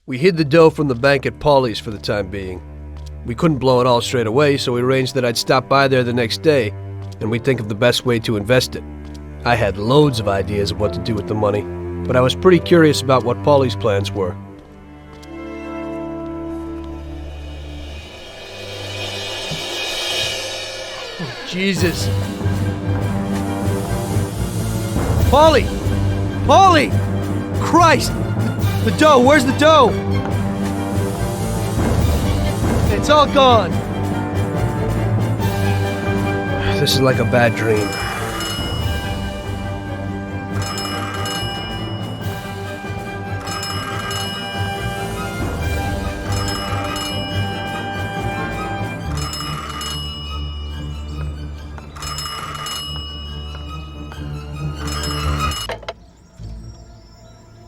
We hid the dough from the bank at Paulie's for the time being. We couldn't blow it all straight away, so we arranged that I'd stop by there the next day, and we'd think of the best way to invest it. I had loads of ideas of what to do with the money, but I was pretty curious about what Paulie's plans were. Oh, Jesus. Paulie! Paulie! Christ! The dough! Where's the dough? It's all gone! This is like a bad dream.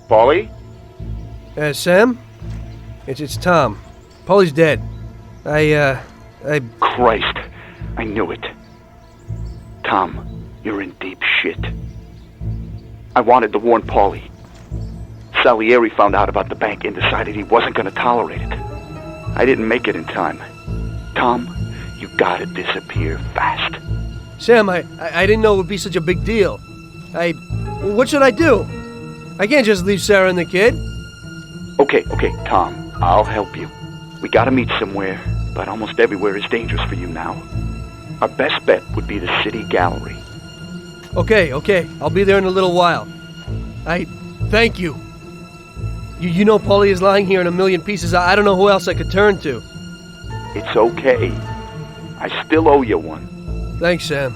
Paulie? Sam? It's Tom. Paulie's dead. Christ, I knew it. Tom, you're in deep shit. I wanted to warn Paulie. Salieri found out about the bank and decided he wasn't going to tolerate it. I didn't make it in time. Tom, you gotta disappear fast. Sam, I didn't know it would be such a big deal. What should I do? I can't just leave Sarah and the kid. Okay, Tom, I'll help you. We gotta meet somewhere, but almost everywhere is dangerous for you now. Our best bet would be the city gallery. Okay, I'll be there in a little while. Thank you. You know Paulie is lying here in a million pieces. I don't know who else I could turn to. It's okay. I still owe you one. Thanks, Sam.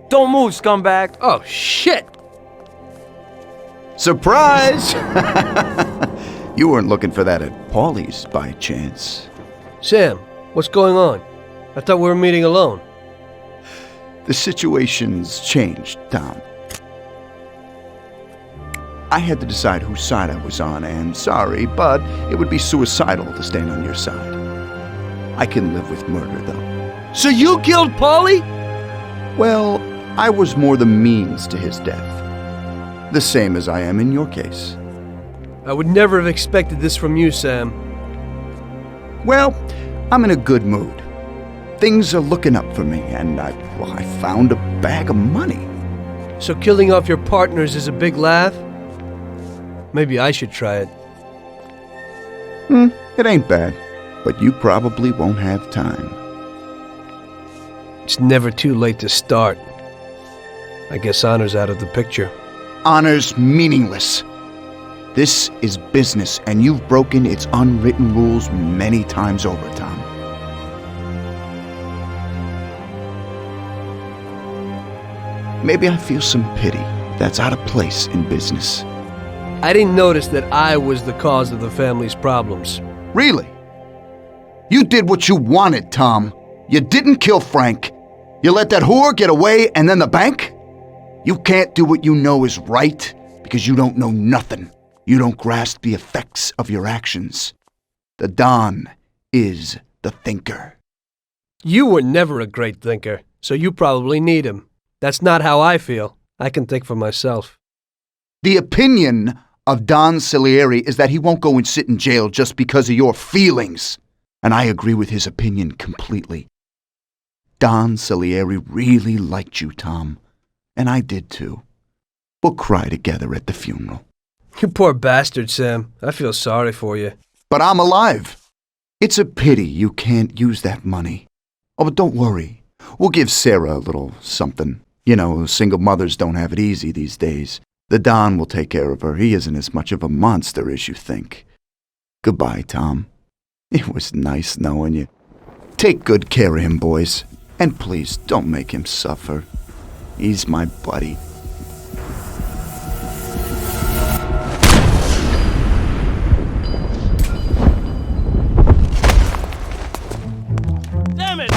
Don't move, scumbag! Oh, shit! Surprise! You weren't looking for that at Paulie's by chance. Sam, what's going on? I thought we were meeting alone. The situation's changed, Tom. I had to decide whose side I was on, and sorry, but it would be suicidal to stand on your side. I can live with murder, though. So you killed Paulie? Well, I was more the means to his death. The same as I am in your case. I would never have expected this from you, Sam. Well, I'm in a good mood. Things are looking up for me, and I found a bag of money. So killing off your partners is a big laugh? Maybe I should try it. It ain't bad, but you probably won't have time. It's never too late to start. I guess honor's out of the picture. Honor's meaningless. This is business, and you've broken its unwritten rules many times over, Tom. Maybe I feel some pity. That's out of place in business. I didn't notice that I was the cause of the family's problems. Really? You did what you wanted, Tom. You didn't kill Frank. You let that whore get away, and then the bank? You can't do what you know is right because you don't know nothing. You don't grasp the effects of your actions. The Don is the thinker. You were never a great thinker, so you probably need him. That's not how I feel. I can think for myself. The opinion of Don Salieri is that he won't go and sit in jail just because of your feelings. And I agree with his opinion completely. Don Salieri really liked you, Tom. And I did too. We'll cry together at the funeral. You poor bastard, Sam. I feel sorry for you. But I'm alive. It's a pity you can't use that money. Oh, but don't worry. We'll give Sarah a little something. You know, single mothers don't have it easy these days. The Don will take care of her. He isn't as much of a monster as you think. Goodbye, Tom. It was nice knowing you. Take good care of him, boys. And please, don't make him suffer. He's my buddy. Damn it!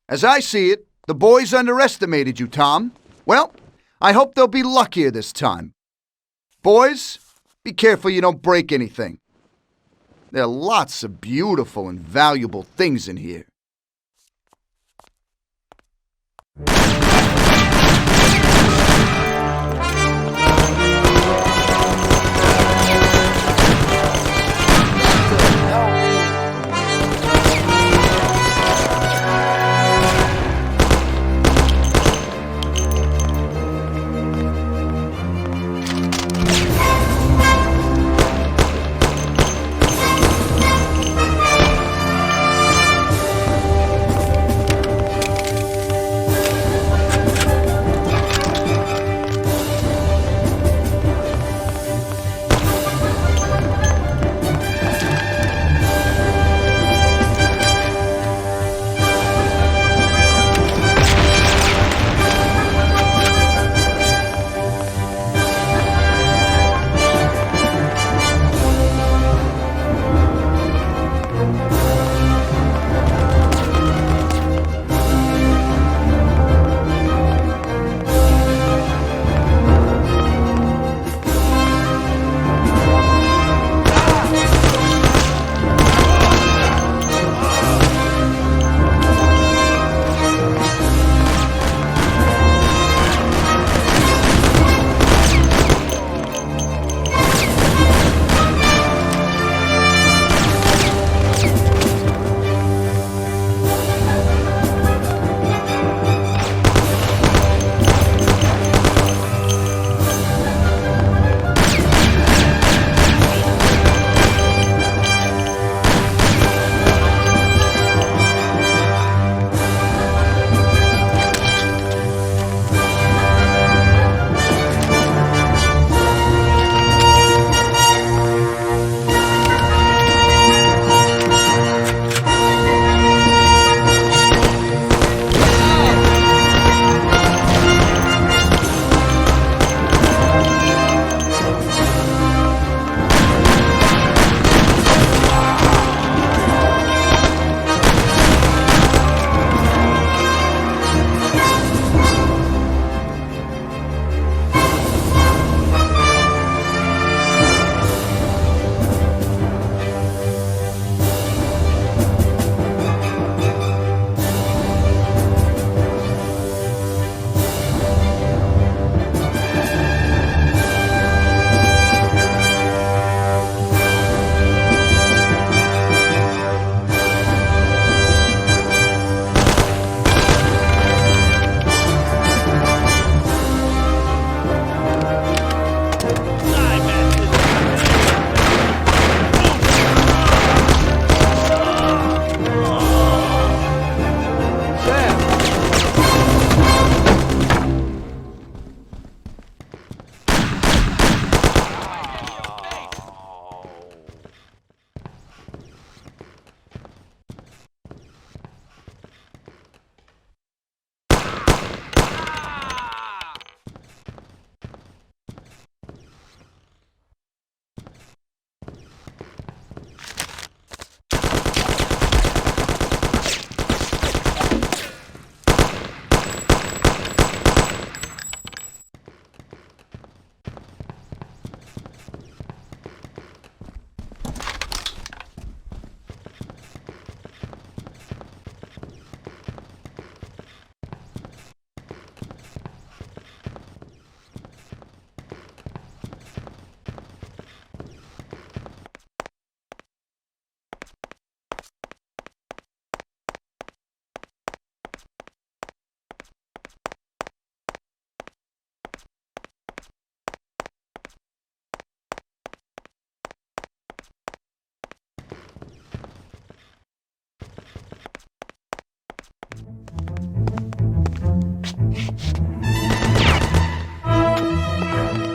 As I see it, the boys underestimated you, Tom. Well, I hope they'll be luckier this time. Boys, be careful you don't break anything. There are lots of beautiful and valuable things in here.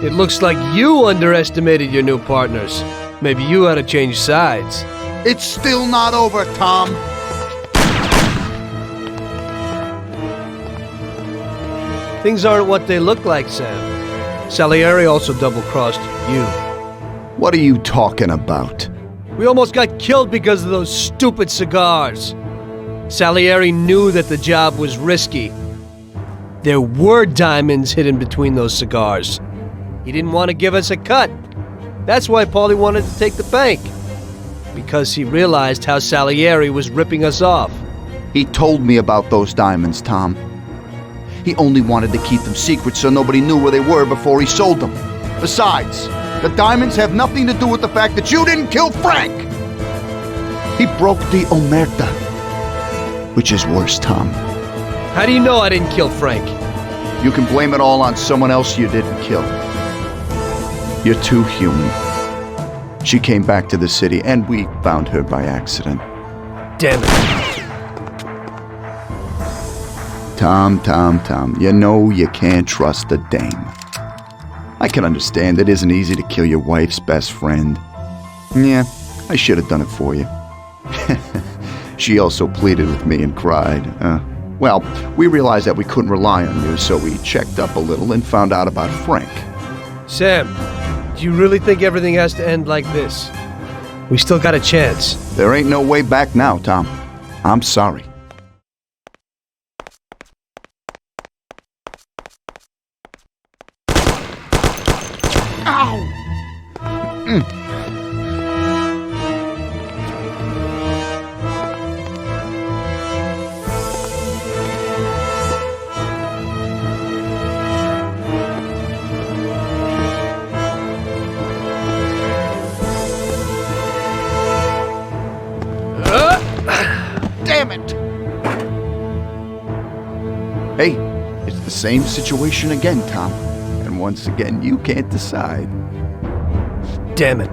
It looks like you underestimated your new partners. Maybe you ought to change sides. It's still not over, Tom. Things aren't what they look like, Sam. Salieri also double-crossed you. What are you talking about? We almost got killed because of those stupid cigars. Salieri knew that the job was risky. There were diamonds hidden between those cigars. He didn't want to give us a cut. That's why Paulie wanted to take the bank. Because he realized how Salieri was ripping us off. He told me about those diamonds, Tom. He only wanted to keep them secret so nobody knew where they were before he sold them. Besides, the diamonds have nothing to do with the fact that you didn't kill Frank! He broke the omerta. Which is worse, Tom. How do you know I didn't kill Frank? You can blame it all on someone else you didn't kill. You're too human. She came back to the city, and we found her by accident. Damn it. Tom, you know you can't trust a dame. I can understand it isn't easy to kill your wife's best friend. Yeah, I should have done it for you. She also pleaded with me and cried. Well, we realized that we couldn't rely on you, so we checked up a little and found out about Frank. Sam, do you really think everything has to end like this? We still got a chance. There ain't no way back now, Tom. I'm sorry. Ow! Damn it! Hey, it's the same situation again, Tom. And once again, you can't decide. Damn it.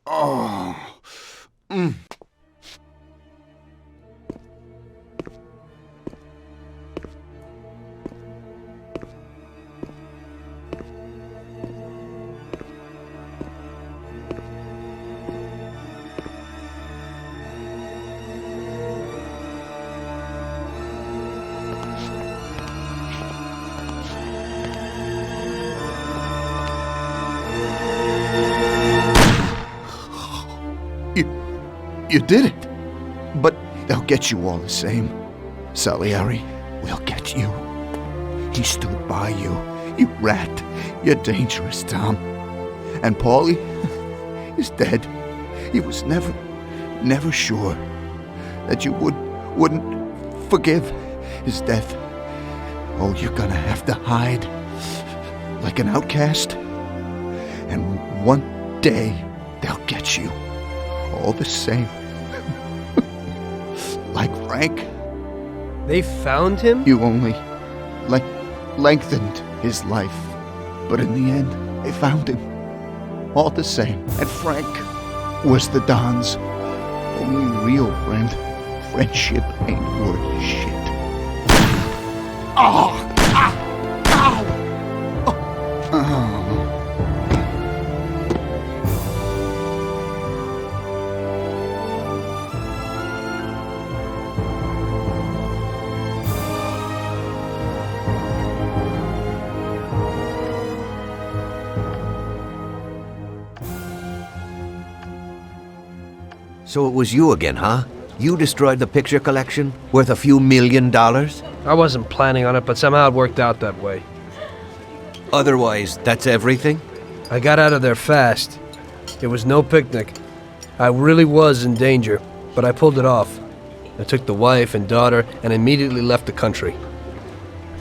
Oh. You did it. But they'll get you all the same. Salieri will get you. He stood by you. You rat. You're dangerous, Tom. And Paulie is dead. He was never sure that you wouldn't forgive his death. Oh, you're gonna have to hide like an outcast. And one day they'll get you. All the same. Like Frank. They found him? You only lengthened his life. But in the end, they found him. All the same. And Frank was the Don's only real friend. Friendship ain't worth shit. Oh! Ow! Oh. So it was you again, huh? You destroyed the picture collection, worth a few $1 million? I wasn't planning on it, but somehow it worked out that way. Otherwise, that's everything? I got out of there fast. It was no picnic. I really was in danger, but I pulled it off. I took the wife and daughter and immediately left the country.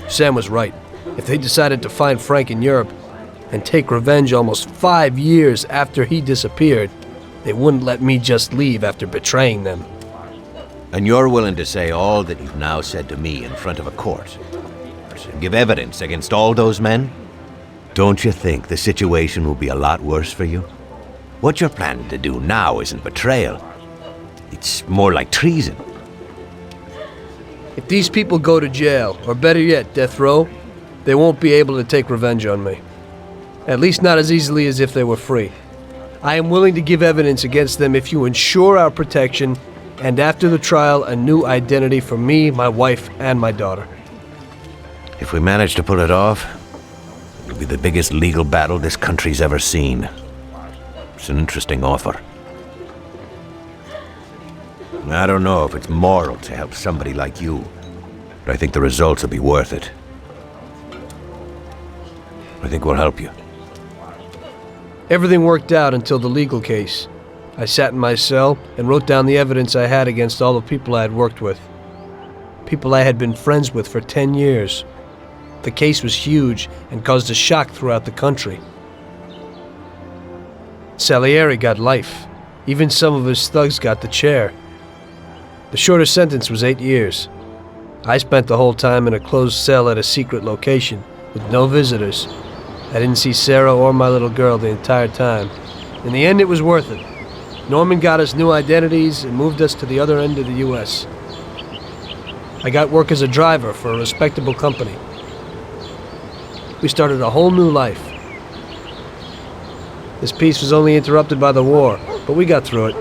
Sam was right. If they decided to find Frank in Europe and take revenge almost 5 years after he disappeared, they wouldn't let me just leave after betraying them. And you're willing to say all that you've now said to me in front of a court? To give evidence against all those men? Don't you think the situation will be a lot worse for you? What you're planning to do now isn't betrayal. It's more like treason. If these people go to jail, or better yet, death row, they won't be able to take revenge on me. At least not as easily as if they were free. I am willing to give evidence against them if you ensure our protection, and after the trial, a new identity for me, my wife, and my daughter. If we manage to pull it off, it'll be the biggest legal battle this country's ever seen. It's an interesting offer. I don't know if it's moral to help somebody like you, but I think the results will be worth it. I think we'll help you. Everything worked out until the legal case. I sat in my cell and wrote down the evidence I had against all the people I had worked with. People I had been friends with for 10 years. The case was huge and caused a shock throughout the country. Salieri got life. Even some of his thugs got the chair. The shortest sentence was 8 years. I spent the whole time in a closed cell at a secret location, with no visitors. I didn't see Sarah or my little girl the entire time. In the end, it was worth it. Norman got us new identities and moved us to the other end of the U.S. I got work as a driver for a respectable company. We started a whole new life. This peace was only interrupted by the war, but we got through it.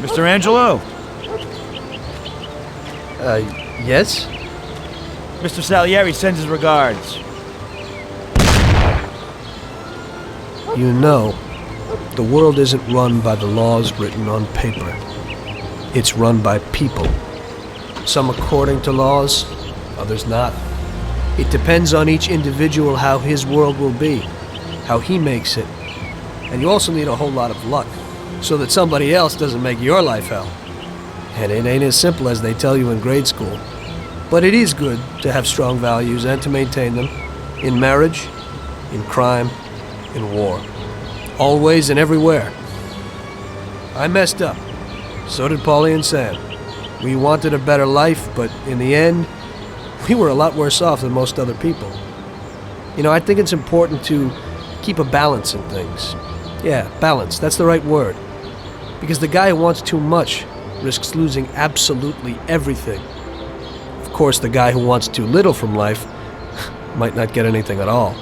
Mr. Angelo? Yes? Mr. Salieri sends his regards. You know, the world isn't run by the laws written on paper. It's run by people. Some according to laws, others not. It depends on each individual how his world will be, how he makes it. And you also need a whole lot of luck, so that somebody else doesn't make your life hell. And it ain't as simple as they tell you in grade school. But it is good to have strong values and to maintain them. In marriage, in crime, in war. Always and everywhere. I messed up. So did Paulie and Sam. We wanted a better life, but in the end, we were a lot worse off than most other people. You know, I think it's important to keep a balance in things. Yeah, balance, that's the right word. Because the guy who wants too much risks losing absolutely everything. Of course, the guy who wants too little from life might not get anything at all.